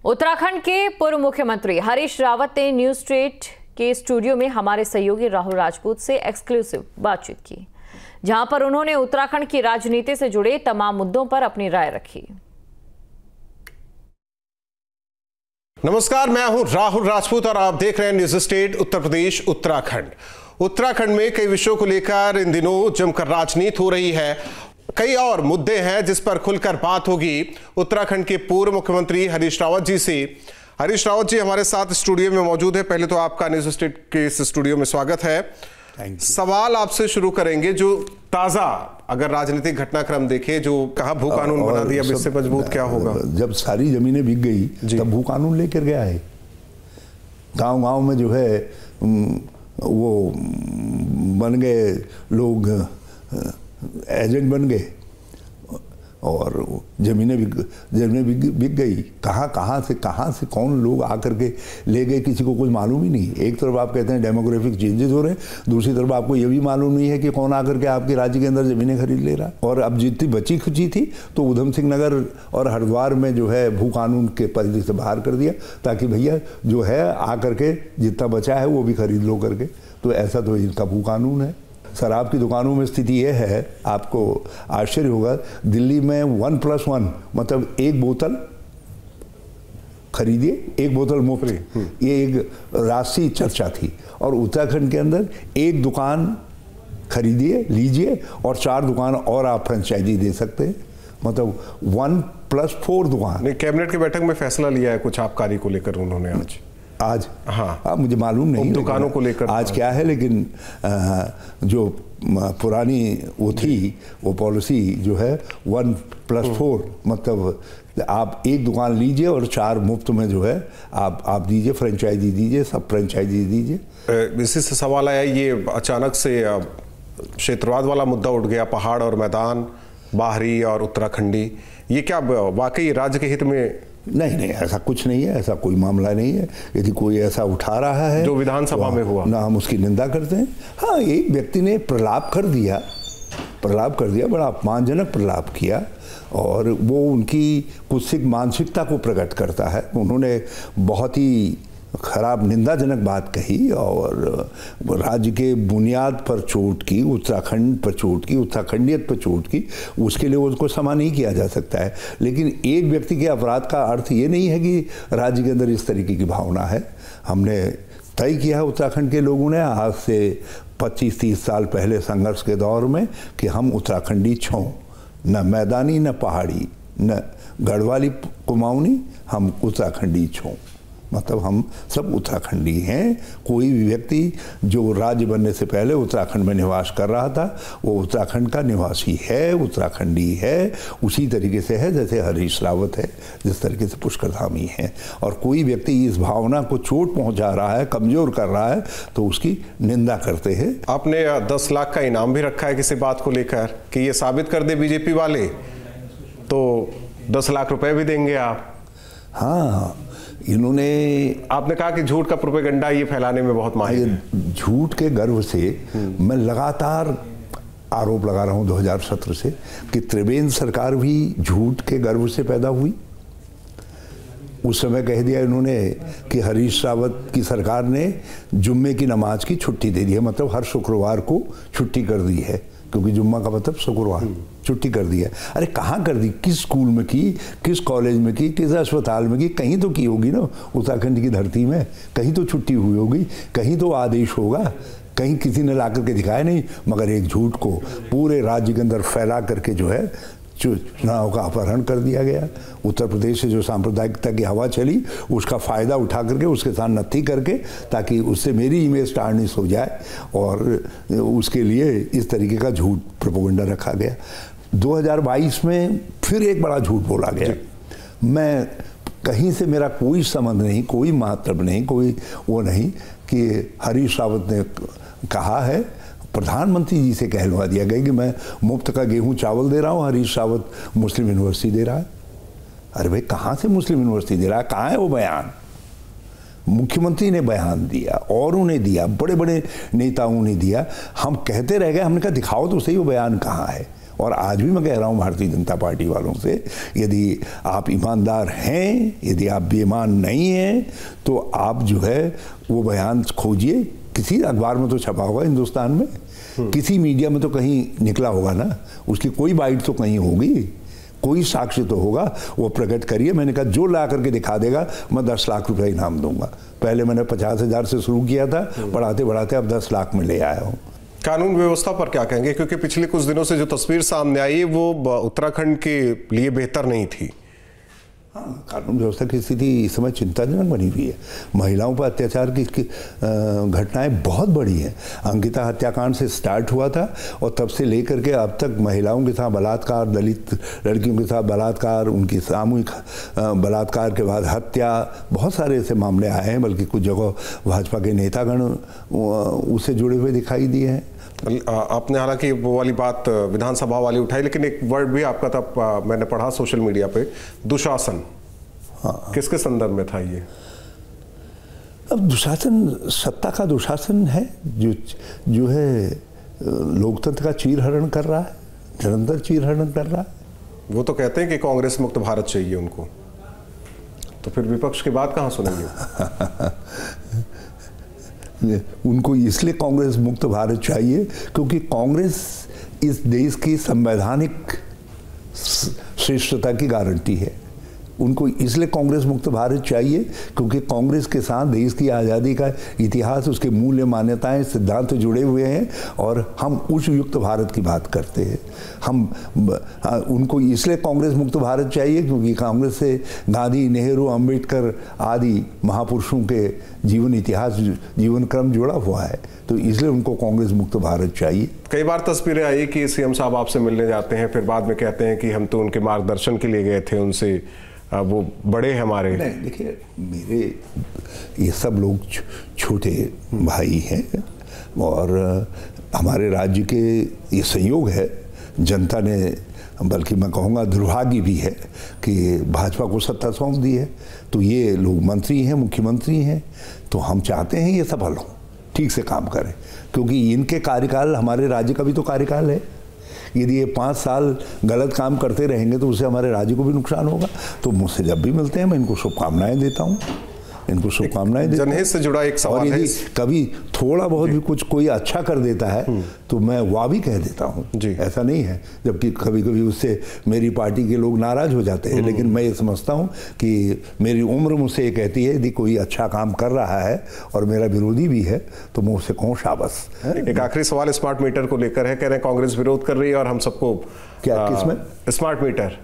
उत्तराखंड के पूर्व मुख्यमंत्री हरीश रावत ने न्यूज स्ट्रीट के स्टूडियो में हमारे सहयोगी राहुल राजपूत से एक्सक्लूसिव बातचीत की, जहां पर उन्होंने उत्तराखंड की राजनीति से जुड़े तमाम मुद्दों पर अपनी राय रखी। नमस्कार, मैं हूं राहुल राजपूत और आप देख रहे हैं न्यूज स्टेट उत्तर प्रदेश उत्तराखंड। उत्तराखंड में कई विषयों को लेकर इन दिनों जमकर राजनीति हो रही है। कई और मुद्दे हैं जिस पर खुलकर बात होगी उत्तराखंड के पूर्व मुख्यमंत्री हरीश रावत जी से। हरीश रावत जी हमारे साथ स्टूडियो में मौजूद है। पहले तो आपका न्यूज स्टेट के इस स्टूडियो में स्वागत है। सवाल आपसे शुरू करेंगे, जो ताजा अगर राजनीतिक घटनाक्रम देखे, जो कहा भू कानून बना दिया, अब इससे मजबूत क्या होगा? जब सारी जमीनें बिक गई तब भू कानून लेकर गया है। गांव-गांव में जो है वो बन गए लोग, एजेंट बन गए और जमीनें बिक गई। कहाँ से कौन लोग आकर के ले गए, किसी को कुछ मालूम ही नहीं। एक तरफ आप कहते हैं डेमोग्राफिक चेंजेस हो रहे हैं, दूसरी तरफ आपको ये भी मालूम नहीं है कि कौन आकर के आपके राज्य के अंदर ज़मीनें खरीद ले रहा। और अब जितनी बची खुची थी तो ऊधम सिंह नगर और हरिद्वार में जो है भू कानून के परिधि से बाहर कर दिया, ताकि भैया जो है आकर के जितना बचा है वो भी खरीद लो करके। तो ऐसा तो इनका भू कानून है। शराब की दुकानों में स्थिति ये है, आपको आश्चर्य होगा, दिल्ली में 1+1 मतलब एक बोतल खरीदिए, एक बोतल मुफ्त, ये एक राष्ट्रीय चर्चा थी। और उत्तराखंड के अंदर एक दुकान खरीदिए, लीजिए और 4 दुकान और आप फ्रेंचाइजी दे सकते हैं, मतलब 1+4 दुकान। कैबिनेट की बैठक में फैसला लिया है कुछ आबकारी को लेकर उन्होंने आज। हाँ, मुझे मालूम नहीं दुकानों को लेकर आज क्या है, लेकिन जो पुरानी वो थी वो पॉलिसी जो है 1+4 मतलब आप एक दुकान लीजिए और 4 मुफ्त में जो है आप दीजिए, फ्रेंचाइजी दीजिए, सब फ्रेंचाइजी दीजिए। इसी से सवाल आया, ये अचानक से क्षेत्रवाद वाला मुद्दा उठ गया, पहाड़ और मैदान, बाहरी और उत्तराखंडी, ये क्या वाकई राज्य के हित में? नहीं, ऐसा कुछ नहीं है, ऐसा कोई मामला नहीं है। यदि कोई ऐसा उठा रहा है जो विधानसभा में हुआ ना, हम उसकी निंदा करते हैं। हाँ, एक व्यक्ति ने प्रलाप कर दिया, बड़ा अपमानजनक प्रलाप किया और वो उनकी कुत्सित मानसिकता को प्रकट करता है। उन्होंने बहुत ही खराब निंदाजनक बात कही और राज्य के बुनियाद पर चोट की, उत्तराखंड पर चोट की, उत्तराखंडियत पर चोट की। उसके लिए उसको क्षमा नहीं किया जा सकता है, लेकिन एक व्यक्ति के अपराध का अर्थ ये नहीं है कि राज्य के अंदर इस तरीके की भावना है। हमने तय किया है उत्तराखंड के लोगों ने आज से 25-30 साल पहले संघर्ष के दौर में कि हम उत्तराखंडी छों, न मैदानी न पहाड़ी न गढ़वाली कुमाऊनी, हम उत्तराखंडी छों, मतलब हम सब उत्तराखंडी हैं। कोई भी व्यक्ति जो राज्य बनने से पहले उत्तराखंड में निवास कर रहा था वो उत्तराखंड का निवासी है, उत्तराखंडी है, उसी तरीके से है जैसे हरीश रावत है, जिस तरीके से पुष्कर धामी है। और कोई व्यक्ति इस भावना को चोट पहुंचा रहा है, कमजोर कर रहा है, तो उसकी निंदा करते हैं। आपने 10 लाख का इनाम भी रखा है किसी बात को लेकर कि ये साबित कर दे बीजेपी वाले तो 10 लाख रुपए भी देंगे आप। हाँ, इन्होंने, आपने कहा कि झूठ का प्रोपेगेंडा ये फैलाने में बहुत माहिर है। झूठ के गर्व से मैं लगातार आरोप लगा रहा हूँ 2017 से कि त्रिवेंद्र सरकार भी झूठ के गर्व से पैदा हुई। उस समय कह दिया इन्होंने कि हरीश रावत की सरकार ने जुम्मे की नमाज की छुट्टी दे दी है, मतलब हर शुक्रवार को छुट्टी कर दी है, क्योंकि जुम्मा का मतलब शुक्रवार, छुट्टी कर दी है। अरे कहाँ कर दी, किस स्कूल में की, किस कॉलेज में की, किस अस्पताल में की? कहीं तो की होगी ना उत्तराखंड की धरती में, कहीं तो छुट्टी हुई होगी, कहीं तो आदेश होगा, कहीं किसी ने ला करके दिखाया नहीं। मगर एक झूठ को पूरे राज्य के अंदर फैला करके जो है चुनाव का अपहरण कर दिया गया। उत्तर प्रदेश से जो सांप्रदायिकता की हवा चली उसका फ़ायदा उठा करके उसके साथ नत्थी करके, ताकि उससे मेरी इमेज टार्निश हो जाए, और उसके लिए इस तरीके का झूठ प्रोपेगेंडा रखा गया। 2022 में फिर एक बड़ा झूठ बोला गया। मैं कहीं से मेरा कोई संबंध नहीं, कोई मतलब नहीं, कोई वो नहीं कि हरीश रावत ने कहा है, प्रधानमंत्री जी से कहलवा दिया गया कि मैं मुफ्त का गेहूं चावल दे रहा हूं, हरीश रावत मुस्लिम यूनिवर्सिटी दे रहा है। अरे भाई, कहाँ से मुस्लिम यूनिवर्सिटी दे रहा है? कहाँ है वो बयान? मुख्यमंत्री ने बयान दिया, औरों ने दिया, बड़े बड़े नेताओं ने दिया। हम कहते रह गए, हमने कहा दिखाओ तो सही वो बयान कहाँ है। और आज भी मैं कह रहा हूँ भारतीय जनता पार्टी वालों से, यदि आप ईमानदार हैं, यदि आप बेईमान नहीं हैं, तो आप जो है वो बयान खोजिए। किसी अखबार में तो छपा होगा हिंदुस्तान में, किसी मीडिया में तो कहीं निकला होगा ना, उसकी कोई बाइट तो कहीं होगी, कोई साक्ष्य तो होगा, वो प्रकट करिए। मैंने कहा जो ला करके दिखा देगा मैं 10 लाख रुपए इनाम दूंगा। पहले मैंने 50,000 से शुरू किया था, बढ़ाते बढ़ाते अब 10 लाख में ले आया हूँ। कानून व्यवस्था पर क्या कहेंगे, क्योंकि पिछले कुछ दिनों से जो तस्वीर सामने आई है वो उत्तराखंड के लिए बेहतर नहीं थी। हाँ, कानून व्यवस्था की स्थिति इस समय चिंताजनक बनी हुई है। महिलाओं पर अत्याचार की घटनाएं बहुत बढ़ी हैं। अंकिता हत्याकांड से स्टार्ट हुआ था और तब से लेकर के अब तक महिलाओं के साथ बलात्कार, दलित लड़कियों के साथ बलात्कार, उनकी सामूहिक बलात्कार के बाद हत्या, बहुत सारे ऐसे मामले आए हैं। बल्कि कुछ जगह भाजपा के नेतागण उससे जुड़े हुए दिखाई दिए हैं। आपने हालांकि वो वाली बात विधानसभा वाली उठाई, लेकिन एक वर्ड भी आपका था, मैंने पढ़ा सोशल मीडिया पे, दुशासन। हाँ। किसके संदर्भ में था ये? अब दुशासन सत्ता का दुशासन है, जो है लोकतंत्र का चीरहरण कर रहा है, निरंतर चीरहरण कर रहा है। वो तो कहते हैं कि कांग्रेस मुक्त भारत चाहिए उनको, तो फिर विपक्ष की बात कहाँ सुनेंगे? उनको इसलिए कांग्रेस मुक्त भारत चाहिए क्योंकि कांग्रेस इस देश की संवैधानिक श्रेष्ठता की गारंटी है। उनको इसलिए कांग्रेस मुक्त भारत चाहिए क्योंकि कांग्रेस के साथ देश की आज़ादी का इतिहास, उसके मूल्य, मान्यताएं, सिद्धांत जुड़े हुए हैं और हम उच्च युक्त भारत की बात करते हैं। उनको इसलिए कांग्रेस मुक्त भारत चाहिए क्योंकि कांग्रेस से गांधी, नेहरू, अंबेडकर आदि महापुरुषों के जीवन इतिहास, जीवन क्रम जुड़ा हुआ है, तो इसलिए उनको कांग्रेस मुक्त भारत चाहिए। कई बार तस्वीरें आई कि सीएम साहब आपसे मिलने जाते हैं, फिर बाद में कहते हैं कि हम तो उनके मार्गदर्शन के लिए गए थे, उनसे वो बड़े हैं हमारे। नहीं, देखिए, मेरे ये सब लोग छोटे भाई हैं और हमारे राज्य के ये संयोग है। जनता ने, बल्कि मैं कहूँगा दुर्भाग्य भी है कि भाजपा को सत्ता सौंप दी है, तो ये लोग मंत्री हैं, मुख्यमंत्री हैं, तो हम चाहते हैं ये सफल हों, ठीक से काम करें, क्योंकि इनके कार्यकाल, हमारे राज्य का भी तो कार्यकाल है। यदि ये 5 साल गलत काम करते रहेंगे तो उससे हमारे राज्य को भी नुकसान होगा। तो मुझसे जब भी मिलते हैं मैं इनको शुभकामनाएं देता हूँ, इनको शुभकामनाएं देता हूँ। जनहित से जुड़ा एक सवाल है, यदि कभी थोड़ा बहुत भी कुछ कोई अच्छा कर देता है तो मैं वाह भी कह देता हूँ, ऐसा नहीं है। जबकि कभी कभी उससे मेरी पार्टी के लोग नाराज हो जाते हैं, लेकिन मैं ये समझता हूँ कि मेरी उम्र मुझसे ये कहती है यदि कोई अच्छा काम कर रहा है और मेरा विरोधी भी है तो मैं उससे कहूँ शाबाश। एक आखिरी सवाल स्मार्ट मीटर को लेकर है। कह रहे हैं कांग्रेस विरोध कर रही है और हम सबको, क्या किसमें? स्मार्ट मीटर,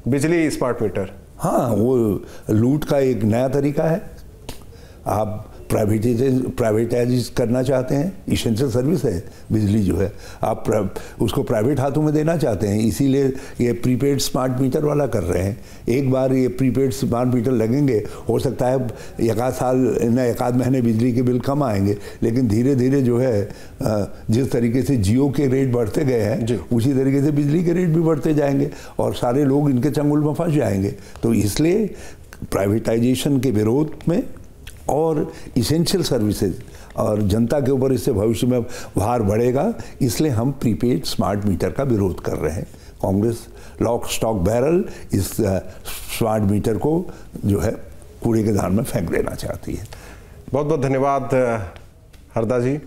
बिजली स्मार्ट मीटर। हाँ, वो लूट का एक नया तरीका है। आप प्राइवेटाइज करना चाहते हैं, इसेंशियल सर्विस है बिजली जो है, आप उसको प्राइवेट हाथों में देना चाहते हैं, इसीलिए ये प्रीपेड स्मार्ट मीटर वाला कर रहे हैं। एक बार ये प्रीपेड स्मार्ट मीटर लगेंगे, हो सकता है एक आध साल न एक आध महीने बिजली के बिल कम आएंगे, लेकिन धीरे धीरे जो है जिस तरीके से जियो के रेट बढ़ते गए हैं उसी तरीके से बिजली के रेट भी बढ़ते जाएंगे और सारे लोग इनके चंगुल में फंस जाएंगे। तो इसलिए प्राइवेटाइजेशन के विरोध में और इसेंशियल सर्विसेज और जनता के ऊपर इससे भविष्य में भार बढ़ेगा, इसलिए हम प्रीपेड स्मार्ट मीटर का विरोध कर रहे हैं। कांग्रेस लॉक स्टॉक बैरल इस स्मार्ट मीटर को जो है कूड़े के दान में फेंक देना चाहती है। बहुत बहुत धन्यवाद हरदा जी।